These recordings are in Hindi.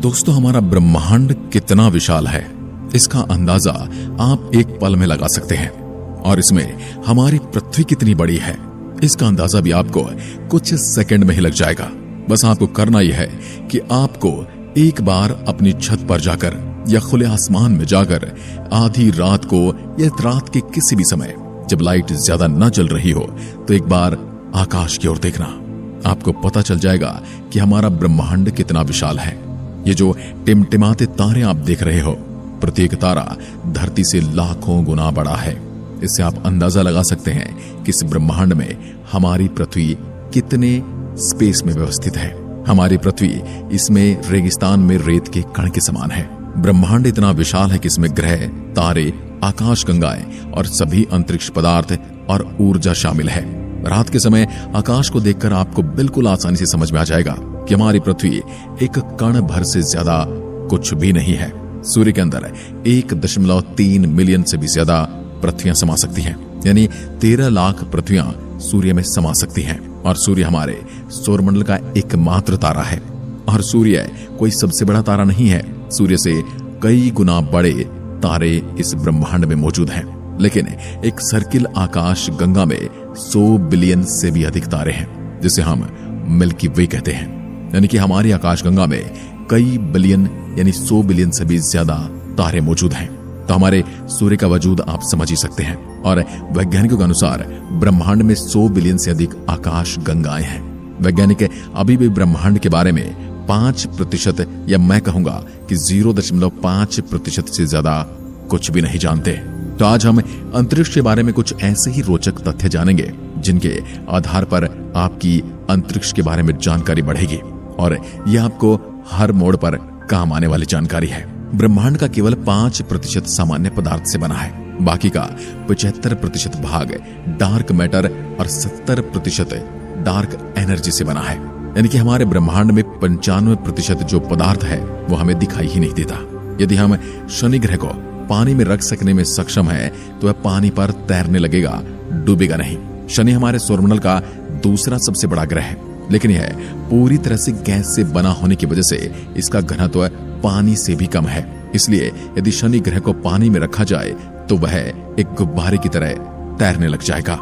दोस्तों, हमारा ब्रह्मांड कितना विशाल है इसका अंदाजा आप एक पल में लगा सकते हैं, और इसमें हमारी पृथ्वी कितनी बड़ी है इसका अंदाजा भी आपको कुछ सेकंड में ही लग जाएगा। बस आपको करना यह है कि आपको एक बार अपनी छत पर जाकर या खुले आसमान में जाकर आधी रात को या रात के किसी भी समय जब लाइट ज्यादा न चल रही हो तो एक बार आकाश की ओर देखना। आपको पता चल जाएगा कि हमारा ब्रह्मांड कितना विशाल है। ये जो टिमटिमाते तारे आप देख रहे हो, प्रत्येक तारा धरती से लाखों गुना बड़ा है। इससे आप अंदाजा लगा सकते हैं कि इस ब्रह्मांड में हमारी पृथ्वी कितने स्पेस में व्यवस्थित है। हमारी पृथ्वी इसमें रेगिस्तान में रेत के कण के समान है। ब्रह्मांड इतना विशाल है कि इसमें ग्रह, तारे, आकाशगंगाएं और सभी अंतरिक्ष पदार्थ और ऊर्जा शामिल है। रात के समय आकाश को देखकर आपको बिल्कुल आसानी से समझ में आ जाएगा कि हमारी पृथ्वी एक कण भर से ज्यादा कुछ भी नहीं है। सूर्य के अंदर 1.3 मिलियन से भी ज्यादा पृथ्वियां समा सकती हैं, यानी 13 लाख पृथ्वियां सूर्य में समा सकती हैं। और सूर्य हमारे सौरमंडल का एकमात्र तारा है। और सूर्य कोई सबसे बड़ा तारा नहीं है, सूर्य से कई गुना बड़े तारे इस ब्रह्मांड में मौजूद हैं। लेकिन एक सर्किल आकाश गंगा में 100 बिलियन से भी अधिक तारे हैं, जिसे हम मिल्की वे कहते हैं। यानी कि हमारी आकाशगंगा में कई बिलियन यानी 100 बिलियन से भी ज्यादा तारे मौजूद हैं। तो हमारे सूर्य का वजूद आप समझ ही सकते हैं। और वैज्ञानिकों के अनुसार ब्रह्मांड में 100 बिलियन से अधिक आकाश गंगाएं हैं। वैज्ञानिक अभी भी ब्रह्मांड के बारे में 5% या मैं कहूंगा कि 0.5% से ज्यादा कुछ भी नहीं जानते। तो आज हम अंतरिक्ष के बारे में कुछ ऐसे ही रोचक तथ्य जानेंगे जिनके आधार पर आपकी अंतरिक्ष के बारे में जानकारी बढ़ेगी, और यह आपको हर मोड़ पर काम आने वाली जानकारी है। ब्रह्मांड का केवल 5% सामान्य पदार्थ से बना है। बाकी का 75% भाग डार्क मैटर और 70% डार्क एनर्जी से बना है। यानी कि हमारे ब्रह्मांड में 95% जो पदार्थ है वो हमें दिखाई ही नहीं देता। यदि हम शनि ग्रह को पानी में रख सकने में सक्षम है तो वह पानी पर तैरने लगेगा, डूबेगा नहीं। शनि हमारे सौरमंडल का दूसरा सबसे बड़ा ग्रह है, लेकिन यह पूरी तरह से गैस से बना होने की वजह से इसका घनत्व पानी से भी कम है। इसलिए यदि शनि ग्रह को पानी में रखा जाए तो वह एक गुब्बारे की तरह तैरने लग जाएगा।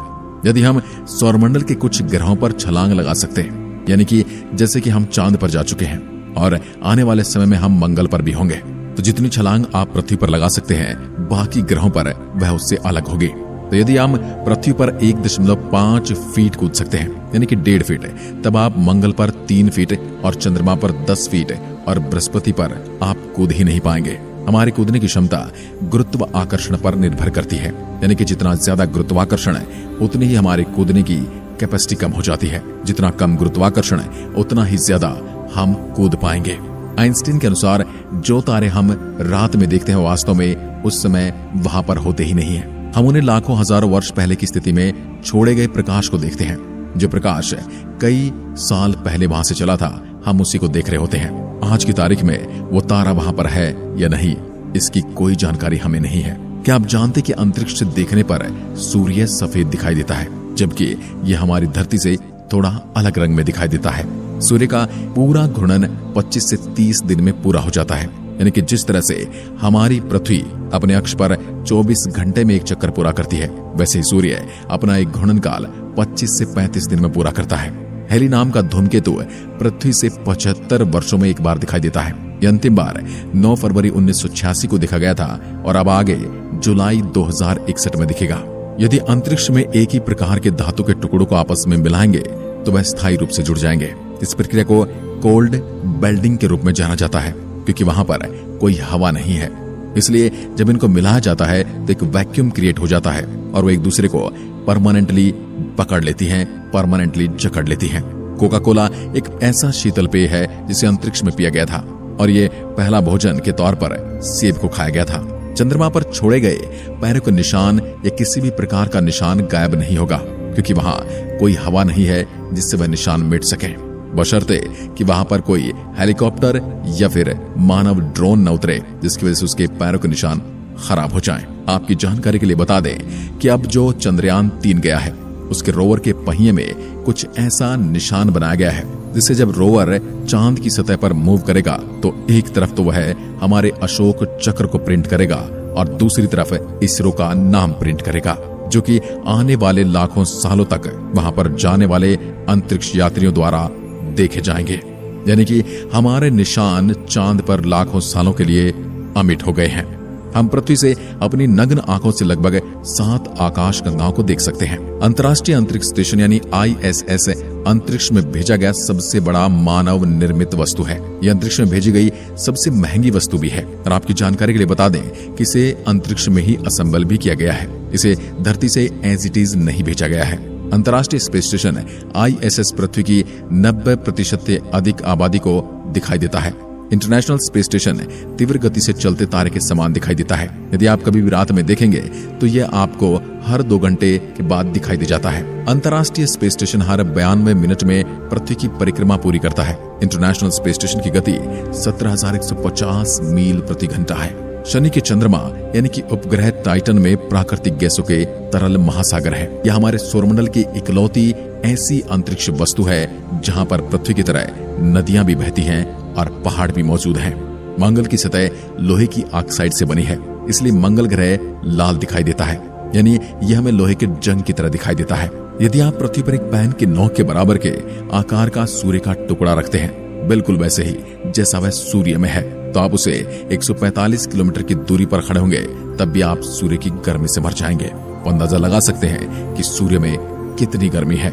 यदि हम सौरमंडल के कुछ ग्रहों पर छलांग लगा सकते हैं, यानी कि जैसे कि हम चांद पर जा चुके हैं और आने वाले समय में हम मंगल पर भी होंगे, तो जितनी छलांग आप पृथ्वी पर लगा सकते हैं बाकी ग्रहों पर वह उससे अलग होगी। तो यदि हम पृथ्वी पर 1.5 फीट कूद सकते हैं, यानी कि 1.5 फीट, तब आप मंगल पर 3 फीट और चंद्रमा पर 10 फीट और बृहस्पति पर आप कूद ही नहीं पाएंगे। हमारे कूदने की क्षमता गुरुत्व आकर्षण पर निर्भर करती है, यानी कि जितना ज्यादा गुरुत्वाकर्षण है उतनी ही हमारे कूदने की कैपेसिटी कम हो जाती है। जितना कम गुरुत्वाकर्षण है उतना ही ज्यादा हम कूद पाएंगे। आइंस्टीन के अनुसार जो तारे हम रात में देखते हैं वास्तव में उस समय वहां पर होते ही नहीं है। हम उन्हें लाखों हजारों वर्ष पहले की स्थिति में छोड़े गए प्रकाश को देखते हैं। जो प्रकाश कई साल पहले वहां से चला था, हम उसी को देख रहे होते हैं। आज की तारीख में वो तारा वहां पर है या नहीं, इसकी कोई जानकारी हमें नहीं है। क्या आप जानते कि अंतरिक्ष से देखने पर सूर्य सफेद दिखाई देता है, जबकि यह हमारी धरती से थोड़ा अलग रंग में दिखाई देता है। सूर्य का पूरा घूर्णन 25 से 30 दिन में पूरा हो जाता है। यानी कि जिस तरह से हमारी पृथ्वी अपने अक्ष पर 24 घंटे में एक चक्कर पूरा करती है, वैसे ही सूर्य अपना एक घूर्णन काल 25 से 35 दिन में पूरा करता है। हेली नाम का धूमकेतु पृथ्वी से 75 वर्षों में एक बार दिखाई देता है। यह अंतिम बार 9 फरवरी 1986 को देखा गया था और अब आगे जुलाई 2061 में दिखेगा। यदि अंतरिक्ष में एक ही प्रकार के धातु के टुकड़ों को आपस में मिलाएंगे तो वह स्थायी रूप से जुड़ जाएंगे। इस प्रक्रिया को कोल्ड बेल्डिंग के रूप में जाना जाता है, क्योंकि वहां पर कोई हवा नहीं है। इसलिए जब इनको मिलाया जाता है तो एक वैक्यूम क्रिएट हो जाता है और वो एक दूसरे को परमानेंटली पकड़ लेती हैं, परमानेंटली जकड़ लेती हैं। कोका कोला एक ऐसा शीतल पेय है जिसे अंतरिक्ष में पिया गया था और ये पहला भोजन के तौर पर सेब को खाया गया था। चंद्रमा पर छोड़े गए पैरों के निशान या किसी भी प्रकार का निशान गायब नहीं होगा, क्योंकि वहां कोई हवा नहीं है जिससे वह निशान मिट सके, बशर्ते कि वहां पर कोई हेलीकॉप्टर या फिर मानव ड्रोन न उतरे जिसकी वजह से उसके पैरों के निशान खराब हो जाएं। आपकी जानकारी के लिए बता दें कि अब जो चंद्रयान 3 गया है उसके रोवर के पहिए में कुछ ऐसा निशान बनाया गया है जिससे जब रोवर चांद की सतह पर मूव करेगा तो एक तरफ तो वह हमारे अशोक चक्र को प्रिंट करेगा और दूसरी तरफ इसरो का नाम प्रिंट करेगा, जो कि आने वाले लाखों सालों तक वहां पर जाने वाले अंतरिक्ष यात्रियों द्वारा देखे जाएंगे। यानी कि हमारे निशान चांद पर लाखों सालों के लिए अमिट हो गए हैं। हम पृथ्वी से अपनी नग्न आंखों से लगभग 7 आकाश गंगाओं को देख सकते हैं। अंतर्राष्ट्रीय अंतरिक्ष स्टेशन यानी ISS अंतरिक्ष में भेजा गया सबसे बड़ा मानव निर्मित वस्तु है। यह अंतरिक्ष में भेजी गई सबसे महंगी वस्तु भी है। और आपकी जानकारी के लिए बता दें कि इसे अंतरिक्ष में ही असेंबल भी किया गया है। इसे धरती से एज इट इज नहीं भेजा गया है। अंतर्राष्ट्रीय स्पेस स्टेशन ISS पृथ्वी की 90% से अधिक आबादी को दिखाई देता है। इंटरनेशनल स्पेस स्टेशन तीव्र गति से चलते तारे के समान दिखाई देता है। यदि आप कभी भी रात में देखेंगे तो यह आपको हर 2 घंटे के बाद दिखाई दे जाता है। अंतर्राष्ट्रीय स्पेस स्टेशन हर 92 मिनट में पृथ्वी की परिक्रमा पूरी करता है। इंटरनेशनल स्पेस स्टेशन की गति 17,150 मील प्रति घंटा है। शनि के चंद्रमा यानी कि उपग्रह टाइटन में प्राकृतिक गैसों के तरल महासागर है। यह हमारे सौरमंडल की इकलौती ऐसी अंतरिक्ष वस्तु है जहां पर पृथ्वी की तरह नदियां भी बहती हैं और पहाड़ भी मौजूद हैं। मंगल की सतह लोहे की ऑक्साइड से बनी है, इसलिए मंगल ग्रह लाल दिखाई देता है, यानी यह हमें लोहे के जंग की तरह दिखाई देता है। यदि आप पृथ्वी पर एक पैन के नोक के बराबर के आकार का सूर्य का टुकड़ा रखते हैं, बिल्कुल वैसे ही जैसा वह सूर्य में है, तो आप उसे 145 किलोमीटर की दूरी पर खड़े होंगे, तब भी आप सूर्य की गर्मी से मर जाएंगे। तो अंदाजा लगा सकते हैं कि सूर्य में कितनी गर्मी है।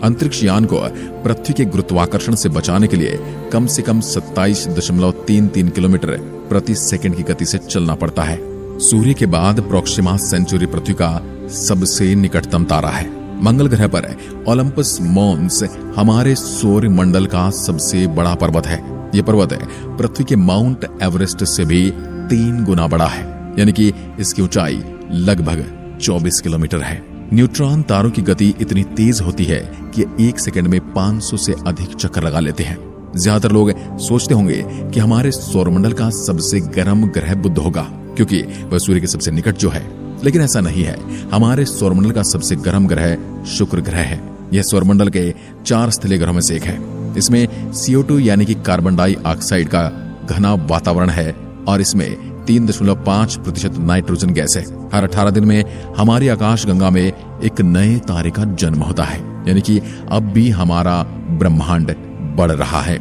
अंतरिक्ष यान को पृथ्वी के गुरुत्वाकर्षण से बचाने के लिए कम से कम 27.33 किलोमीटर प्रति सेकंड की गति से चलना पड़ता है। सूर्य के बाद प्रोक्सिमा सेंचुरी पृथ्वी का सबसे निकटतम तारा है। मंगल ग्रह पर ओलंपस मॉन्स हमारे सौर मंडल का सबसे बड़ा पर्वत है। यह पर्वत पृथ्वी के माउंट एवरेस्ट से भी 3 गुना बड़ा है, यानी कि इसकी ऊंचाई लगभग 24 किलोमीटर है। न्यूट्रॉन तारों की गति इतनी तेज होती है कि 1 सेकंड में 500 से अधिक चक्कर लगा लेते हैं। ज्यादातर लोग सोचते होंगे कि हमारे सौरमंडल का सबसे गर्म ग्रह बुध होगा, क्योंकि वह सूर्य के सबसे निकट जो है, लेकिन ऐसा नहीं है। हमारे सौरमंडल का सबसे गर्म ग्रह शुक्र ग्रह है। यह सौरमंडल के 4 स्थलीय ग्रहों में से एक है। इसमें CO2 यानी कि कार्बन डाइऑक्साइड का घना वातावरण है और इसमें 3.5% नाइट्रोजन गैस है। हर 18 दिन में हमारी आकाशगंगा में एक नए तारे का जन्म होता है, यानी कि अब भी हमारा ब्रह्मांड बढ़ रहा है।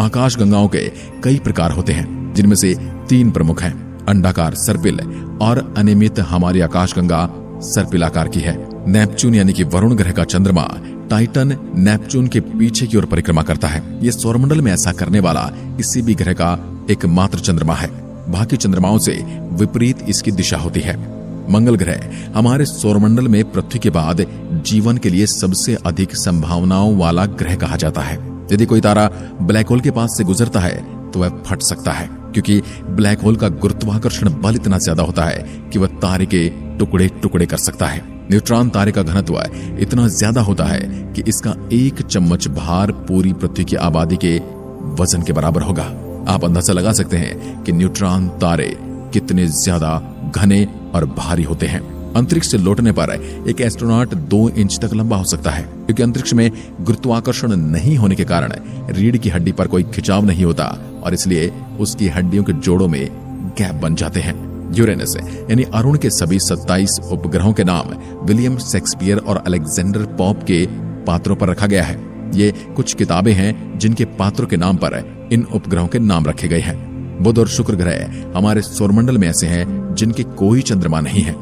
आकाशगंगाओं के कई प्रकार होते हैं, जिनमें से 3 प्रमुख हैं। अंडाकार, सर्पिल और अनियमित हमारी आकाशगंगा सर्पिल आकार की है। नेपच्यून यानी कि वरुण ग्रह का चंद्रमा टाइटन नेपच्यून के पीछे की ओर परिक्रमा करता है। यह सौरमंडल में ऐसा करने वाला किसी भी ग्रह का एकमात्र चंद्रमा है। बाकी चंद्रमाओं से विपरीत इसकी दिशा होती है। मंगल ग्रह हमारे सौरमंडल में पृथ्वी के बाद जीवन के लिए सबसे अधिक संभावनाओं वाला ग्रह कहा जाता है। यदि कोई तारा ब्लैक होल के पास से गुजरता है तो वह फट सकता है, क्योंकि ब्लैक होल का गुरुत्वाकर्षण बल इतना ज्यादा होता है कि वह तारे के टुकड़े टुकड़े कर सकता है। न्यूट्रॉन तारे का घनत्व इतना ज्यादा होता है कि इसका 1 चम्मच भार पूरी पृथ्वी की आबादी के वजन के बराबर होगा। आप अंदाजा लगा सकते हैं कि न्यूट्रॉन तारे कितने ज्यादा घने और भारी होते हैं। अंतरिक्ष से लौटने पर एक एस्ट्रोनॉट 2 इंच तक लंबा हो सकता है, क्योंकि अंतरिक्ष में गुरुत्वाकर्षण नहीं होने के कारण रीढ़ की हड्डी पर कोई खिंचाव नहीं होता और इसलिए उसकी हड्डियों के जोड़ों में गैप बन जाते हैं। यूरेनस यानी अरुण के सभी 27 उपग्रहों के नाम विलियम शेक्सपियर और अलेक्जेंडर पॉप के पात्रों पर रखा गया है। ये कुछ किताबें हैं जिनके पात्रों के नाम पर इन उपग्रहों के नाम रखे गए हैं। बुध और शुक्र ग्रह हमारे सौरमंडल में ऐसे हैं जिनके कोई चंद्रमा नहीं है।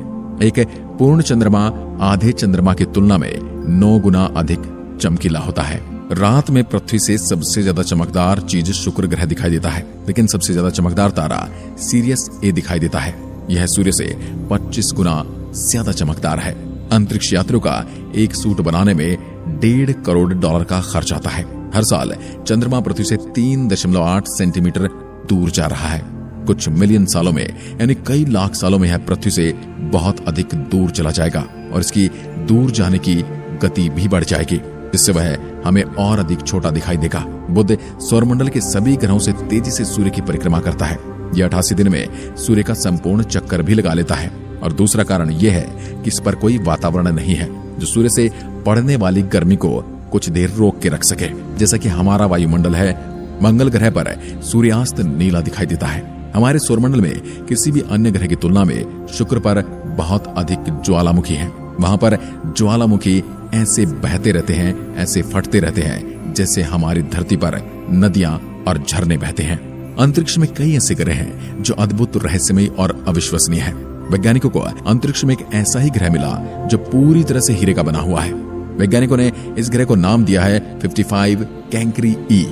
एक पूर्ण चंद्रमा आधे चंद्रमा की तुलना में 9 गुना अधिक चमकीला होता है। रात में पृथ्वी से सबसे ज्यादा चमकदार चीज शुक्र ग्रह दिखाई देता है, लेकिन सबसे ज्यादा चमकदार तारा सीरियस ए दिखाई देता है। यह सूर्य से 25 गुना ज्यादा चमकदार है। अंतरिक्ष यात्रियों का एक सूट बनाने में $1.5 करोड़ का खर्च आता है। हर साल चंद्रमा पृथ्वी से 3.8 सेंटीमीटर दूर जा रहा है। कुछ मिलियन सालों में यानी कई लाख सालों में यह पृथ्वी से बहुत अधिक दूर चला जाएगा और इसकी दूर जाने की गति भी बढ़ जाएगी, जिससे वह हमें और अधिक छोटा दिखाई देगा। बुध सौरमंडल के सभी ग्रहों से तेजी से सूर्य की परिक्रमा करता है। यह 88 दिन में सूर्य का संपूर्ण चक्कर भी लगा लेता है। और दूसरा कारण यह है कि इस पर कोई वातावरण नहीं है जो सूर्य से पड़ने वाली गर्मी को कुछ देर रोक के रख सके। जैसा कि हमारा वायुमंडल है, मंगल ग्रह पर सूर्यास्त नीला दिखाई देता है। हमारे सौरमंडल में किसी भी अन्य ग्रह की तुलना में शुक्र पर बहुत अधिक ज्वालामुखी है। वहां पर ज्वालामुखी ऐसे बहते रहते हैं, ऐसे फटते रहते हैं जैसे हमारी धरती पर नदियां और झरने बहते हैं। अंतरिक्ष में कई ऐसे ग्रह हैं जो अद्भुत, रहस्यमय और अविश्वसनीय है। वैज्ञानिकों को अंतरिक्ष में एक ऐसा ही ग्रह मिला जो पूरी तरह से हीरे का बना हुआ है। वैज्ञानिकों ने इस ग्रह को नाम दिया है 55 कैंकरी ई।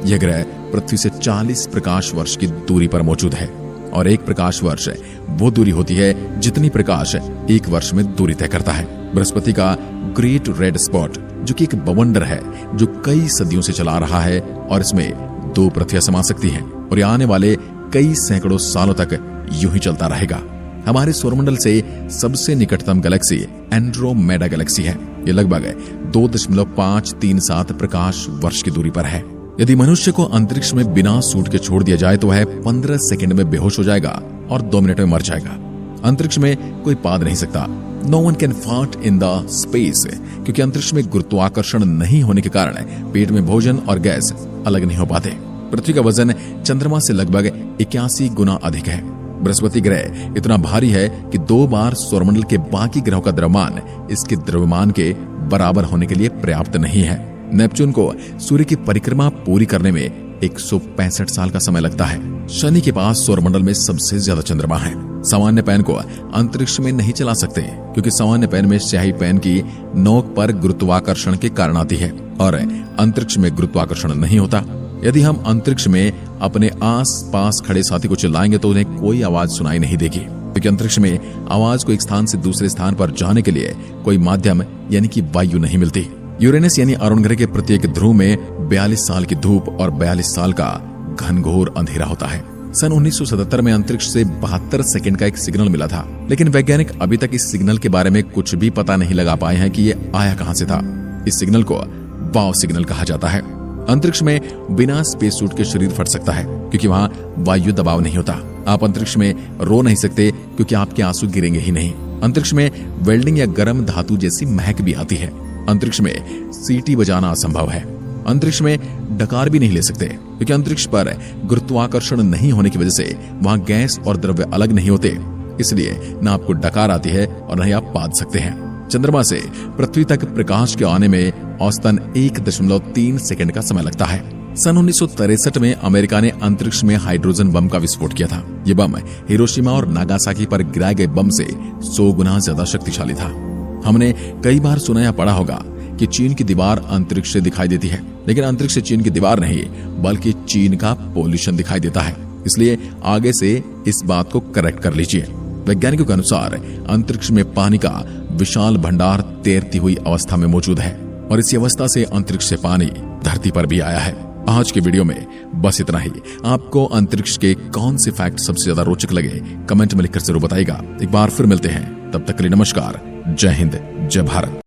यह ग्रह पृथ्वी से 40 प्रकाश वर्ष की दूरी पर मौजूद है और एक प्रकाश वर्ष वो दूरी होती है जितनी प्रकाश एक वर्ष में दूरी तय करता है। बृहस्पति का ग्रेट रेड स्पॉट, जो कि एक बवंडर है जो कई सदियों से चला रहा है, और इसमें 2 पृथ्वियां समा सकती हैं और ये आने वाले कई सैकड़ों सालों तक यूं ही चलता रहेगा। हमारे सौरमंडल से सबसे निकटतम गैलेक्सी एंड्रोमेडा गैलेक्सी है। ये लगभग 2.537 प्रकाश वर्ष की दूरी पर है। यदि मनुष्य को अंतरिक्ष में बिना सूट के छोड़ दिया जाए तो वह 15 सेकंड में बेहोश हो जाएगा और 2 मिनट में मर जाएगा। अंतरिक्ष में कोई पाद नहीं सकता। No one can fart in the space, क्योंकि अंतरिक्ष में गुरुत्वाकर्षण नहीं होने के कारण पेट में भोजन और गैस अलग नहीं हो पाते। पृथ्वी का वजन चंद्रमा से लगभग 81 गुना अधिक है। बृहस्पति ग्रह इतना भारी है कि 2 बार सौरमंडल के बाकी ग्रहों का द्रव्यमान इसके द्रव्यमान के बराबर होने के लिए पर्याप्त नहीं है। नेपच्यून को सूर्य की परिक्रमा पूरी करने में 165 साल का समय लगता है। शनि के पास सौरमंडल में सबसे ज्यादा चंद्रमा है। सामान्य पेन को अंतरिक्ष में नहीं चला सकते, क्योंकि सामान्य पेन में स्याही पेन की नोक पर गुरुत्वाकर्षण के कारण आती है और अंतरिक्ष में गुरुत्वाकर्षण नहीं होता। यदि हम अंतरिक्ष में अपने आस पास खड़े साथी को चिल्लाएंगे तो उन्हें कोई आवाज सुनाई नहीं देगी, क्योंकि अंतरिक्ष में आवाज को एक स्थान से दूसरे स्थान पर जाने के लिए कोई माध्यम यानी कि वायु नहीं मिलती। यूरेनस यानी अरुण ग्रह के प्रत्येक ध्रुव में 42 साल की धूप और 42 साल का घनघोर अंधेरा होता है। सन 1977 में अंतरिक्ष से 72 सेकंड का एक सिग्नल मिला था, लेकिन वैज्ञानिक अभी तक इस सिग्नल के बारे में कुछ भी पता नहीं लगा पाए हैं कि ये आया कहां से था। इस सिग्नल को वाव सिग्नल कहा जाता है। अंतरिक्ष में बिना स्पेस सूट के शरीर फट सकता है, क्योंकि वहां वायु दबाव नहीं होता। आप अंतरिक्ष में रो नहीं सकते, क्योंकि आपके आंसू गिरेंगे ही नहीं। अंतरिक्ष में वेल्डिंग या गर्म धातु जैसी महक भी आती है। अंतरिक्ष में सीटी बजाना असंभव है। अंतरिक्ष में डकार भी नहीं ले सकते, क्योंकि अंतरिक्ष पर गुरुत्वाकर्षण नहीं होने की वजह से वहां गैस और द्रव्य अलग नहीं होते, इसलिए न आपको डकार आती है और न ही आप पाद सकते हैं। चंद्रमा से पृथ्वी तक प्रकाश के आने में औसतन 1.3 सेकंड का समय लगता है। सन 1963 में अमेरिका ने अंतरिक्ष में हाइड्रोजन बम का विस्फोट किया था। यह बम हिरोशिमा और नागासाकी पर गिराए गए बम से 100 गुना ज्यादा शक्तिशाली था। हमने कई बार सुना या पढ़ा होगा कि चीन की दीवार अंतरिक्ष से दिखाई देती है, लेकिन अंतरिक्ष से चीन की दीवार नहीं, बल्कि चीन का पोल्यूशन दिखाई देता है। इसलिए आगे से इस बात को करेक्ट कर लीजिए। वैज्ञानिकों के अनुसार अंतरिक्ष में पानी का विशाल भंडार तैरती हुई अवस्था में मौजूद है और इसी अवस्था से अंतरिक्ष से पानी धरती पर भी आया है। आज के वीडियो में बस इतना ही। आपको अंतरिक्ष के कौन से फैक्ट सबसे ज्यादा रोचक लगे, कमेंट में लिखकर जरूर बताइएगा। एक बार फिर मिलते हैं, तब तक के लिए नमस्कार, जय हिंद, जय भारत।